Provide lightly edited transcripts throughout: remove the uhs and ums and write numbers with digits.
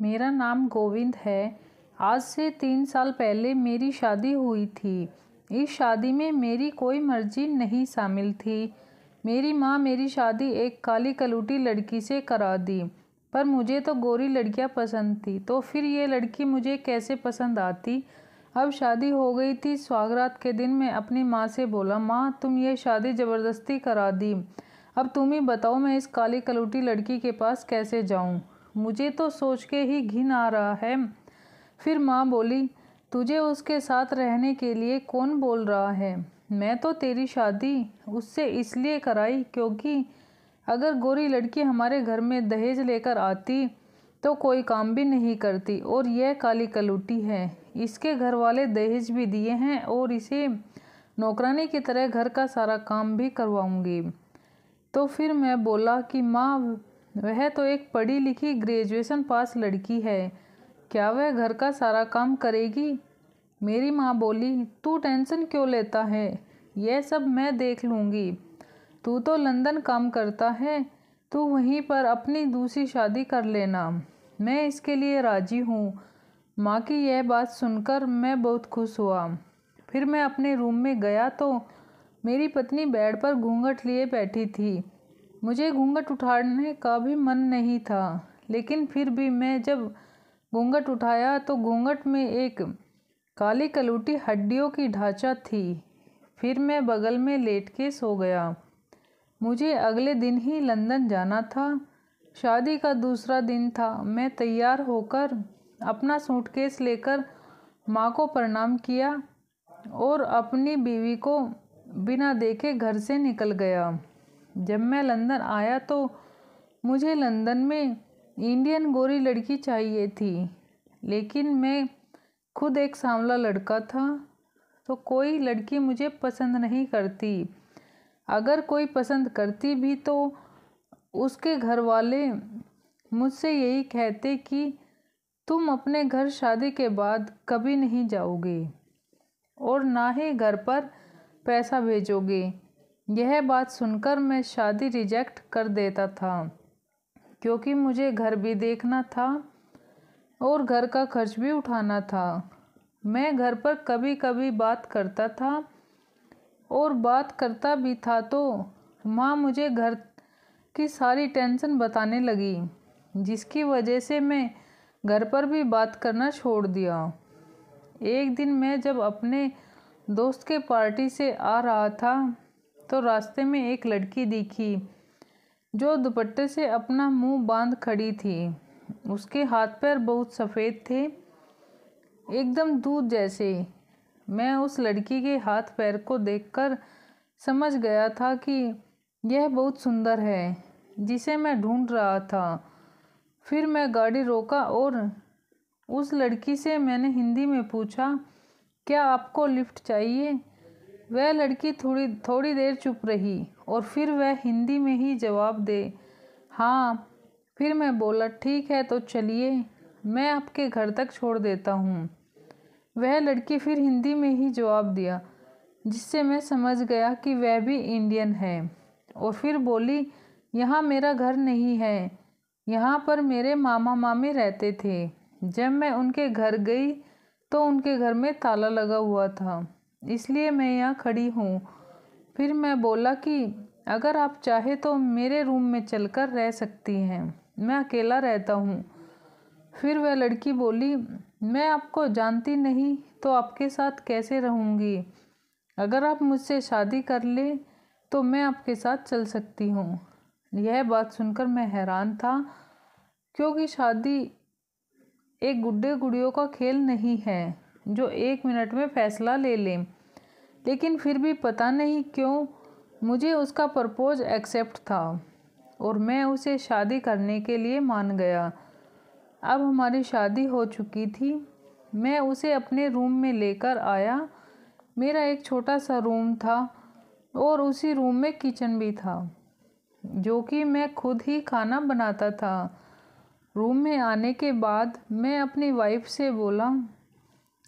मेरा नाम गोविंद है। आज से 3 साल पहले मेरी शादी हुई थी। इस शादी में मेरी कोई मर्जी नहीं शामिल थी। मेरी माँ मेरी शादी एक काली कलूटी लड़की से करा दी, पर मुझे तो गोरी लड़कियाँ पसंद थी, तो फिर ये लड़की मुझे कैसे पसंद आती। अब शादी हो गई थी। सुहागरात के दिन मैं अपनी माँ से बोला, माँ तुम ये शादी ज़बरदस्ती करा दी, अब तुम ही बताओ मैं इस काली कलूटी लड़की के पास कैसे जाऊँ। मुझे तो सोच के ही घिन आ रहा है। फिर माँ बोली, तुझे उसके साथ रहने के लिए कौन बोल रहा है। मैं तो तेरी शादी उससे इसलिए कराई क्योंकि अगर गोरी लड़की हमारे घर में दहेज लेकर आती तो कोई काम भी नहीं करती, और यह काली कलूटी है, इसके घर वाले दहेज भी दिए हैं और इसे नौकरानी की तरह घर का सारा काम भी करवाऊंगी। तो फिर मैं बोला कि माँ वह तो एक पढ़ी लिखी ग्रेजुएशन पास लड़की है, क्या वह घर का सारा काम करेगी। मेरी माँ बोली, तू टेंशन क्यों लेता है, यह सब मैं देख लूँगी। तू तो लंदन काम करता है, तू वहीं पर अपनी दूसरी शादी कर लेना, मैं इसके लिए राजी हूँ। माँ की यह बात सुनकर मैं बहुत खुश हुआ। फिर मैं अपने रूम में गया तो मेरी पत्नी बेड पर घूंघट लिए बैठी थी। मुझे घूंघट उठाने का भी मन नहीं था, लेकिन फिर भी मैं जब घूंघट उठाया तो घूंघट में एक काली कलूटी हड्डियों की ढांचा थी। फिर मैं बगल में लेट के सो गया। मुझे अगले दिन ही लंदन जाना था। शादी का दूसरा दिन था। मैं तैयार होकर अपना सूटकेस लेकर माँ को प्रणाम किया और अपनी बीवी को बिना देखे घर से निकल गया। जब मैं लंदन आया तो मुझे लंदन में इंडियन गोरी लड़की चाहिए थी, लेकिन मैं खुद एक सांवला लड़का था, तो कोई लड़की मुझे पसंद नहीं करती। अगर कोई पसंद करती भी तो उसके घर वाले मुझसे यही कहते कि तुम अपने घर शादी के बाद कभी नहीं जाओगे और ना ही घर पर पैसा भेजोगे। यह बात सुनकर मैं शादी रिजेक्ट कर देता था, क्योंकि मुझे घर भी देखना था और घर का खर्च भी उठाना था। मैं घर पर कभी कभी बात करता था, और बात करता भी था तो माँ मुझे घर की सारी टेंशन बताने लगी, जिसकी वजह से मैं घर पर भी बात करना छोड़ दिया। एक दिन मैं जब अपने दोस्त के पार्टी से आ रहा था तो रास्ते में एक लड़की दिखी जो दुपट्टे से अपना मुंह बांध खड़ी थी। उसके हाथ पैर बहुत सफ़ेद थे, एकदम दूध जैसे। मैं उस लड़की के हाथ पैर को देखकर समझ गया था कि यह बहुत सुंदर है, जिसे मैं ढूंढ रहा था। फिर मैं गाड़ी रोका और उस लड़की से मैंने हिंदी में पूछा, क्या आपको लिफ्ट चाहिए। वह लड़की थोड़ी देर चुप रही और फिर वह हिंदी में ही जवाब दे, हाँ। फिर मैं बोला, ठीक है तो चलिए, मैं आपके घर तक छोड़ देता हूँ। वह लड़की फिर हिंदी में ही जवाब दिया, जिससे मैं समझ गया कि वह भी इंडियन है, और फिर बोली, यहाँ मेरा घर नहीं है, यहाँ पर मेरे मामा मामी रहते थे। जब मैं उनके घर गई तो उनके घर में ताला लगा हुआ था, इसलिए मैं यहाँ खड़ी हूँ। फिर मैं बोला कि अगर आप चाहे तो मेरे रूम में चलकर रह सकती हैं, मैं अकेला रहता हूँ। फिर वह लड़की बोली, मैं आपको जानती नहीं तो आपके साथ कैसे रहूँगी। अगर आप मुझसे शादी कर ले तो मैं आपके साथ चल सकती हूँ। यह बात सुनकर मैं हैरान था, क्योंकि शादी एक गुड्डे गुड़ियों का खेल नहीं है जो 1 मिनट में फैसला ले लें। लेकिन फिर भी पता नहीं क्यों मुझे उसका प्रपोज एक्सेप्ट था और मैं उसे शादी करने के लिए मान गया। अब हमारी शादी हो चुकी थी। मैं उसे अपने रूम में लेकर आया। मेरा एक छोटा सा रूम था और उसी रूम में किचन भी था, जो कि मैं खुद ही खाना बनाता था। रूम में आने के बाद मैं अपनी वाइफ से बोला,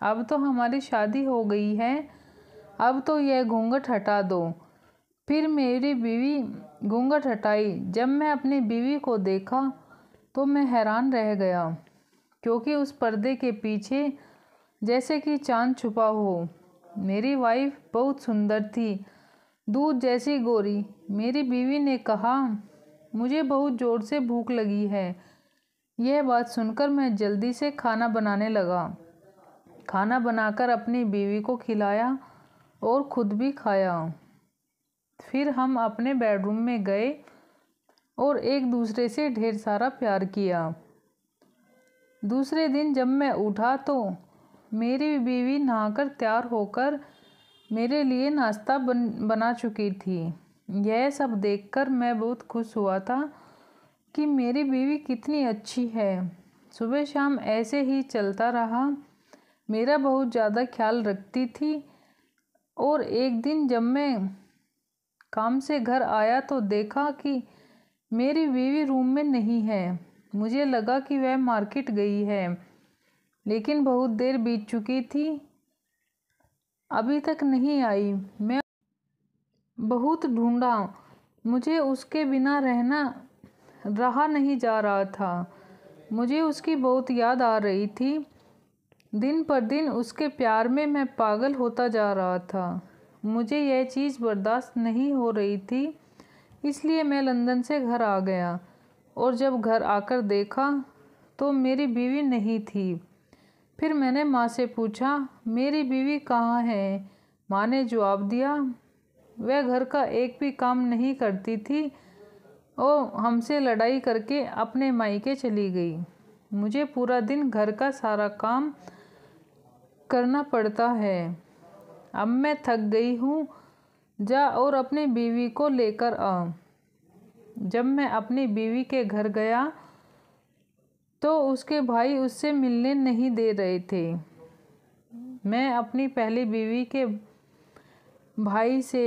अब तो हमारी शादी हो गई है, अब तो यह घूंघट हटा दो। फिर मेरी बीवी घूंघट हटाई। जब मैं अपनी बीवी को देखा तो मैं हैरान रह गया। क्योंकि उस पर्दे के पीछे जैसे कि चांद छुपा हो। मेरी वाइफ बहुत सुंदर थी, दूध जैसी गोरी। मेरी बीवी ने कहा, मुझे बहुत ज़ोर से भूख लगी है। यह बात सुनकर मैं जल्दी से खाना बनाने लगा। खाना बनाकर अपनी बीवी को खिलाया और खुद भी खाया। फिर हम अपने बेडरूम में गए और एक दूसरे से ढेर सारा प्यार किया। दूसरे दिन जब मैं उठा तो मेरी बीवी नहाकर तैयार होकर मेरे लिए नाश्ता बना चुकी थी। यह सब देखकर मैं बहुत खुश हुआ था कि मेरी बीवी कितनी अच्छी है। सुबह शाम ऐसे ही चलता रहा। मेरा बहुत ज़्यादा ख्याल रखती थी। और एक दिन जब मैं काम से घर आया तो देखा कि मेरी बीवी रूम में नहीं है। मुझे लगा कि वह मार्केट गई है, लेकिन बहुत देर बीत चुकी थी, अभी तक नहीं आई। मैं बहुत ढूंढा, मुझे उसके बिना रहा नहीं जा रहा था। मुझे उसकी बहुत याद आ रही थी। दिन पर दिन उसके प्यार में मैं पागल होता जा रहा था। मुझे यह चीज़ बर्दाश्त नहीं हो रही थी, इसलिए मैं लंदन से घर आ गया। और जब घर आकर देखा तो मेरी बीवी नहीं थी। फिर मैंने माँ से पूछा, मेरी बीवी कहाँ है? माँ ने जवाब दिया, वह घर का एक भी काम नहीं करती थी और हमसे लड़ाई करके अपने मायके चली गई। मुझे पूरा दिन घर का सारा काम करना पड़ता है। अब मैं थक गई हूँ, जा और अपनी बीवी को लेकर आ। जब मैं अपनी बीवी के घर गया तो उसके भाई उससे मिलने नहीं दे रहे थे। मैं अपनी पहली बीवी के भाई से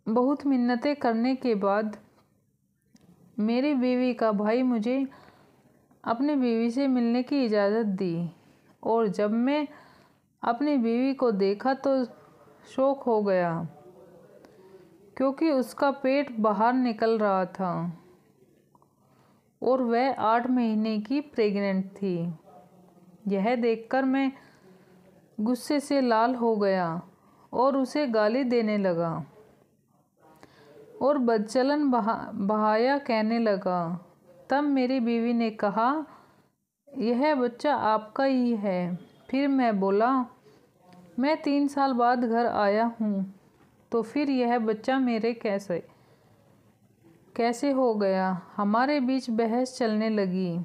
बहुत मिन्नतें करने के बाद मेरी बीवी का भाई मुझे अपनी बीवी से मिलने की इजाज़त दी। और जब मैं अपनी बीवी को देखा तो शौक हो गया, क्योंकि उसका पेट बाहर निकल रहा था और वह 8 महीने की प्रेग्नेंट थी। यह देखकर मैं गुस्से से लाल हो गया और उसे गाली देने लगा और बदचलन बहाया कहने लगा। तब मेरी बीवी ने कहा, यह बच्चा आपका ही है। फिर मैं बोला, मैं 3 साल बाद घर आया हूँ, तो फिर यह बच्चा मेरे कैसे हो गया? हमारे बीच बहस चलने लगी।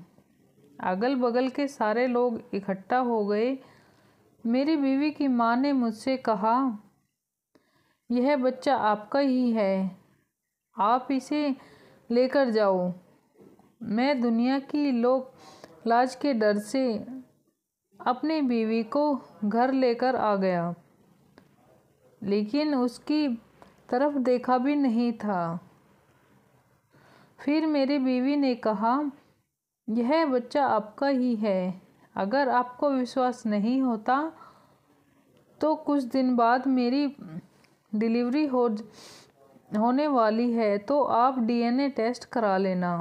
अगल बगल के सारे लोग इकट्ठा हो गए। मेरी बीवी की माँ ने मुझसे कहा, यह बच्चा आपका ही है, आप इसे लेकर जाओ। मैं दुनिया की लोक लाज के डर से अपनी बीवी को घर लेकर आ गया, लेकिन उसकी तरफ देखा भी नहीं था। फिर मेरी बीवी ने कहा, यह बच्चा आपका ही है। अगर आपको विश्वास नहीं होता तो कुछ दिन बाद मेरी डिलीवरी होने वाली है, तो आप DNA टेस्ट करा लेना।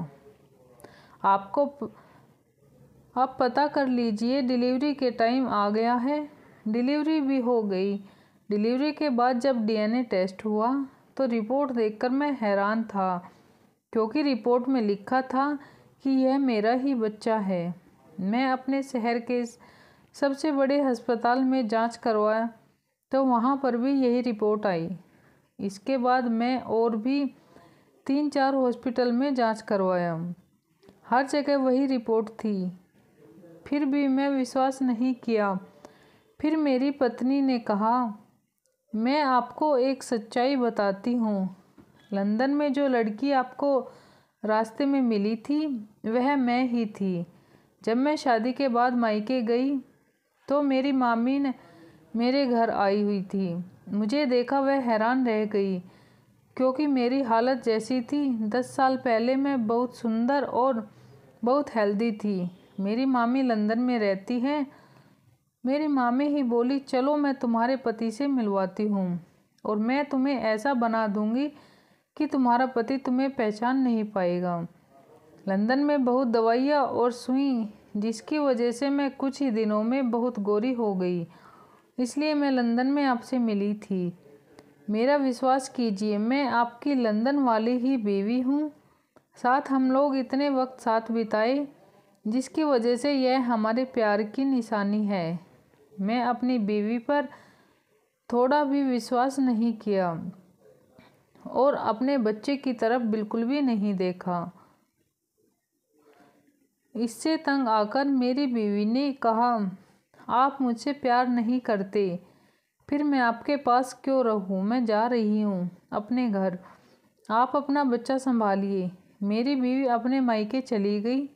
आप पता कर लीजिए, डिलीवरी के टाइम आ गया है। डिलीवरी भी हो गई। डिलीवरी के बाद जब DNA टेस्ट हुआ तो रिपोर्ट देखकर मैं हैरान था, क्योंकि रिपोर्ट में लिखा था कि यह मेरा ही बच्चा है। मैं अपने शहर के सबसे बड़े अस्पताल में जांच करवाया तो वहां पर भी यही रिपोर्ट आई। इसके बाद मैं और भी 3-4 हॉस्पिटल में जांच करवाया, हर जगह वही रिपोर्ट थी। फिर भी मैं विश्वास नहीं किया। फिर मेरी पत्नी ने कहा, मैं आपको एक सच्चाई बताती हूँ। लंदन में जो लड़की आपको रास्ते में मिली थी वह मैं ही थी। जब मैं शादी के बाद मायके गई तो मेरी मामी ने मेरे घर आई हुई थी। मुझे देखा वह हैरान रह गई, क्योंकि मेरी हालत जैसी थी। 10 साल पहले मैं बहुत सुंदर और बहुत हेल्दी थी। मेरी मामी लंदन में रहती है। मेरी मामी ही बोली, चलो मैं तुम्हारे पति से मिलवाती हूँ और मैं तुम्हें ऐसा बना दूँगी कि तुम्हारा पति तुम्हें पहचान नहीं पाएगा। लंदन में बहुत दवाइयाँ और सुई जिसकी वजह से मैं कुछ ही दिनों में बहुत गोरी हो गई, इसलिए मैं लंदन में आपसे मिली थी। मेरा विश्वास कीजिए, मैं आपकी लंदन वाली ही बीवी हूँ। साथ हम लोग इतने वक्त साथ बिताए जिसकी वजह से यह हमारे प्यार की निशानी है। मैं अपनी बीवी पर थोड़ा भी विश्वास नहीं किया और अपने बच्चे की तरफ बिल्कुल भी नहीं देखा। इससे तंग आकर मेरी बीवी ने कहा, आप मुझसे प्यार नहीं करते, फिर मैं आपके पास क्यों रहूं? मैं जा रही हूं अपने घर, आप अपना बच्चा संभालिए। मेरी बीवी अपने मायके चली गई।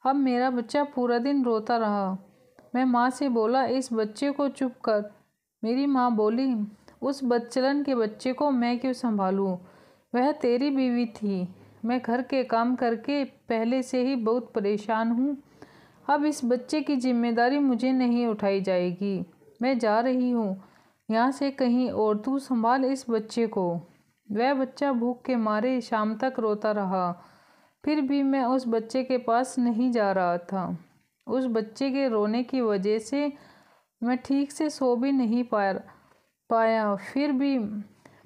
अब मेरा बच्चा पूरा दिन रोता रहा। मैं माँ से बोला, इस बच्चे को चुप कर। मेरी माँ बोली, उस बदचलन के बच्चे को मैं क्यों संभालूं? वह तेरी बीवी थी। मैं घर के काम करके पहले से ही बहुत परेशान हूँ। अब इस बच्चे की जिम्मेदारी मुझे नहीं उठाई जाएगी। मैं जा रही हूँ यहाँ से कहीं और, तू संभाल इस बच्चे को। वह बच्चा भूख के मारे शाम तक रोता रहा। फिर भी मैं उस बच्चे के पास नहीं जा रहा था। उस बच्चे के रोने की वजह से मैं ठीक से सो भी नहीं पाया। फिर भी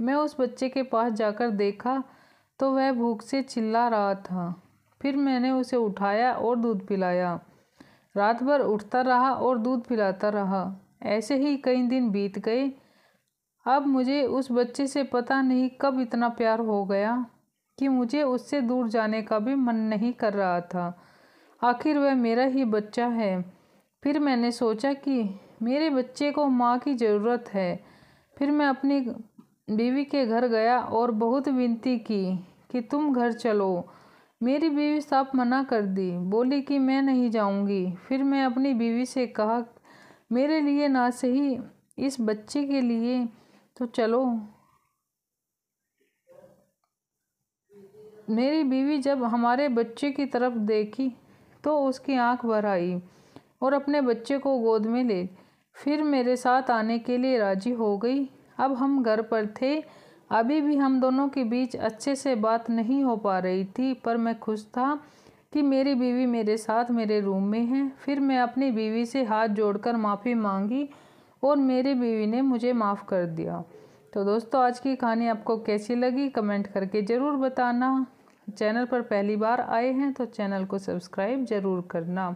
मैं उस बच्चे के पास जाकर देखा तो वह भूख से चिल्ला रहा था। फिर मैंने उसे उठाया और दूध पिलाया। रात भर उठता रहा और दूध पिलाता रहा। ऐसे ही कई दिन बीत गए। अब मुझे उस बच्चे से पता नहीं कब इतना प्यार हो गया कि मुझे उससे दूर जाने का भी मन नहीं कर रहा था। आखिर वह मेरा ही बच्चा है। फिर मैंने सोचा कि मेरे बच्चे को माँ की ज़रूरत है। फिर मैं अपनी बीवी के घर गया और बहुत विनती की कि तुम घर चलो। मेरी बीवी साफ मना कर दी, बोली कि मैं नहीं जाऊंगी। फिर मैं अपनी बीवी से कहा, मेरे लिए ना सही इस बच्चे के लिए तो चलो। मेरी बीवी जब हमारे बच्चे की तरफ देखी तो उसकी आंख भर आई और अपने बच्चे को गोद में ले फिर मेरे साथ आने के लिए राजी हो गई। अब हम घर पर थे। अभी भी हम दोनों के बीच अच्छे से बात नहीं हो पा रही थी, पर मैं खुश था कि मेरी बीवी मेरे साथ मेरे रूम में है। फिर मैं अपनी बीवी से हाथ जोड़कर माफ़ी मांगी और मेरी बीवी ने मुझे माफ़ कर दिया। तो दोस्तों, आज की कहानी आपको कैसी लगी कमेंट करके ज़रूर बताना। चैनल पर पहली बार आए हैं तो चैनल को सब्सक्राइब ज़रूर करना।